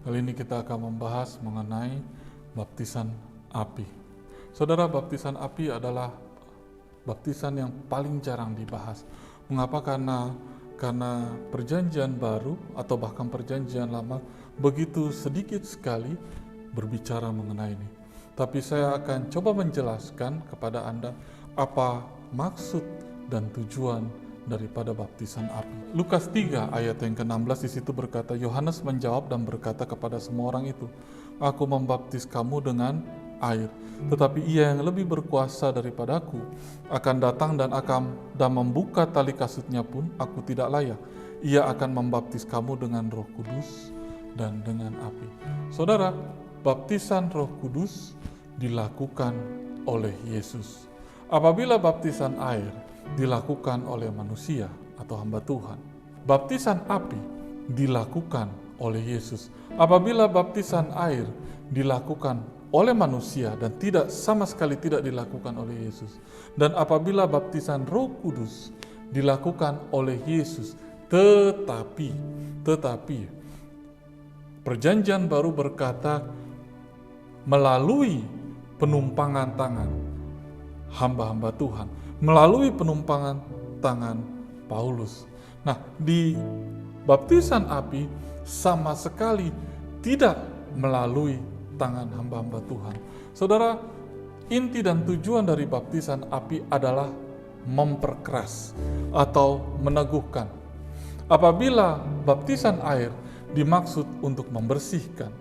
Kali ini kita akan membahas mengenai baptisan api. Saudara, baptisan api adalah baptisan yang paling jarang dibahas. Mengapa? Karena perjanjian baru atau bahkan perjanjian lama begitu sedikit sekali berbicara mengenai ini. Tapi saya akan coba menjelaskan kepada Anda apa maksud dan tujuan daripada baptisan api. Lukas 3 ayat yang ke-16 di situ berkata, Yohanes menjawab dan berkata kepada semua orang itu, "Aku membaptis kamu dengan air, tetapi Ia yang lebih berkuasa daripadaku akan datang dan membuka tali kasutnya pun aku tidak layak. Ia akan membaptis kamu dengan Roh Kudus dan dengan api." Saudara, baptisan Roh Kudus dilakukan oleh Yesus. Apabila baptisan air dilakukan oleh manusia atau hamba Tuhan, baptisan api dilakukan oleh Yesus. Apabila baptisan air dilakukan oleh manusia dan sama sekali tidak dilakukan oleh Yesus, dan apabila baptisan Roh Kudus dilakukan oleh Yesus, tetapi perjanjian baru berkata melalui penumpangan tangan hamba-hamba Tuhan, melalui penumpangan tangan Paulus. Nah, di baptisan api sama sekali tidak melalui tangan hamba-hamba Tuhan. Saudara, inti dan tujuan dari baptisan api adalah memperkeras atau meneguhkan. Apabila baptisan air dimaksud untuk membersihkan,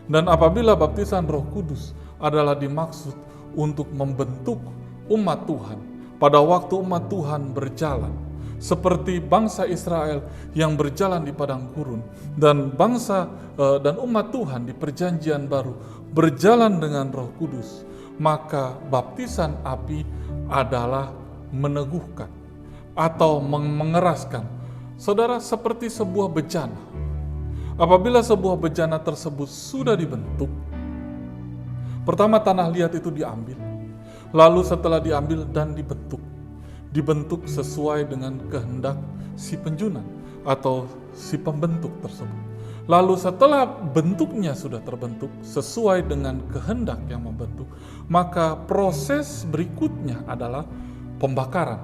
dan apabila baptisan Roh Kudus adalah dimaksud untuk membentuk umat Tuhan pada waktu umat Tuhan berjalan seperti bangsa Israel yang berjalan di padang gurun, dan umat Tuhan di perjanjian baru berjalan dengan Roh Kudus, maka baptisan api adalah meneguhkan atau mengeraskan. Saudara, seperti sebuah bejana. Apabila sebuah bejana tersebut sudah dibentuk, pertama tanah liat itu diambil, lalu setelah diambil dan dibentuk sesuai dengan kehendak si penjunan atau si pembentuk tersebut. Lalu setelah bentuknya sudah terbentuk sesuai dengan kehendak yang membentuk, maka proses berikutnya adalah pembakaran.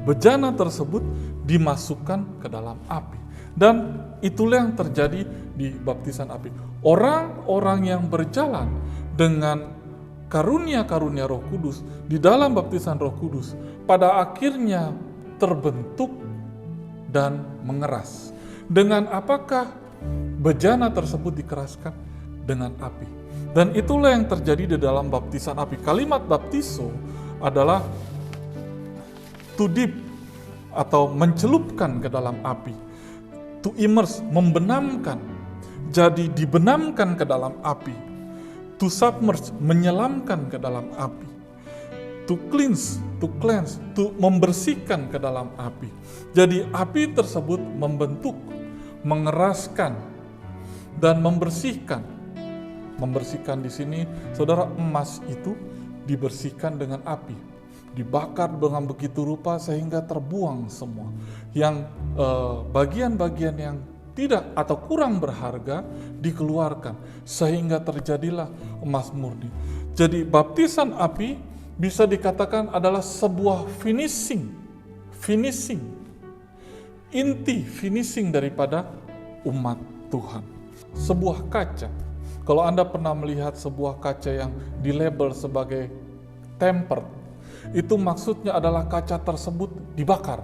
Bejana tersebut dimasukkan ke dalam api. Dan itulah yang terjadi di baptisan api. Orang-orang yang berjalan dengan karunia-karunia Roh Kudus di dalam baptisan Roh Kudus pada akhirnya terbentuk dan mengeras. Dengan apakah bejana tersebut dikeraskan? Dengan api. Dan itulah yang terjadi di dalam baptisan api. Kalimat baptiso adalah to dip atau mencelupkan ke dalam api. To immerse, membenamkan. Jadi dibenamkan ke dalam api. To submerge, menyelamkan ke dalam api. To cleanse, to membersihkan ke dalam api. Jadi api tersebut membentuk, mengeraskan, dan membersihkan. Membersihkan di sini, saudara, emas itu dibersihkan dengan api. Dibakar dengan begitu rupa sehingga terbuang semua. Yang bagian-bagian yang tidak atau kurang berharga dikeluarkan sehingga terjadilah emas murni. Jadi baptisan api bisa dikatakan adalah sebuah finishing, inti finishing daripada umat Tuhan. Sebuah kaca. Kalau Anda pernah melihat sebuah kaca yang dilabel sebagai tempered, itu maksudnya adalah kaca tersebut dibakar.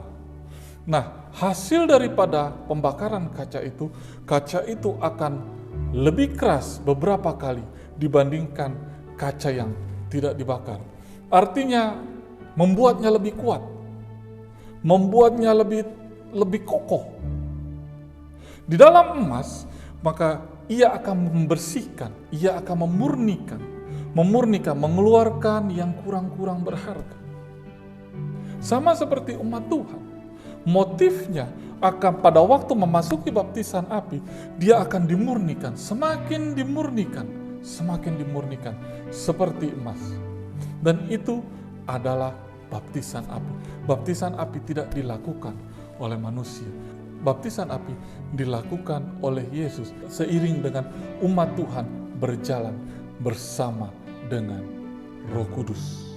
Nah, hasil daripada pembakaran kaca itu akan lebih keras beberapa kali dibandingkan kaca yang tidak dibakar. Artinya membuatnya lebih kuat, membuatnya lebih kokoh. Di dalam emas, maka ia akan membersihkan, ia akan memurnikan, mengeluarkan yang kurang-kurang berharga. Sama seperti umat Tuhan, motifnya akan pada waktu memasuki baptisan api, dia akan dimurnikan, semakin dimurnikan, seperti emas. Dan itu adalah baptisan api. Baptisan api tidak dilakukan oleh manusia. baptisan api dilakukan oleh Yesus seiring dengan umat Tuhan berjalan bersama dengan Roh Kudus.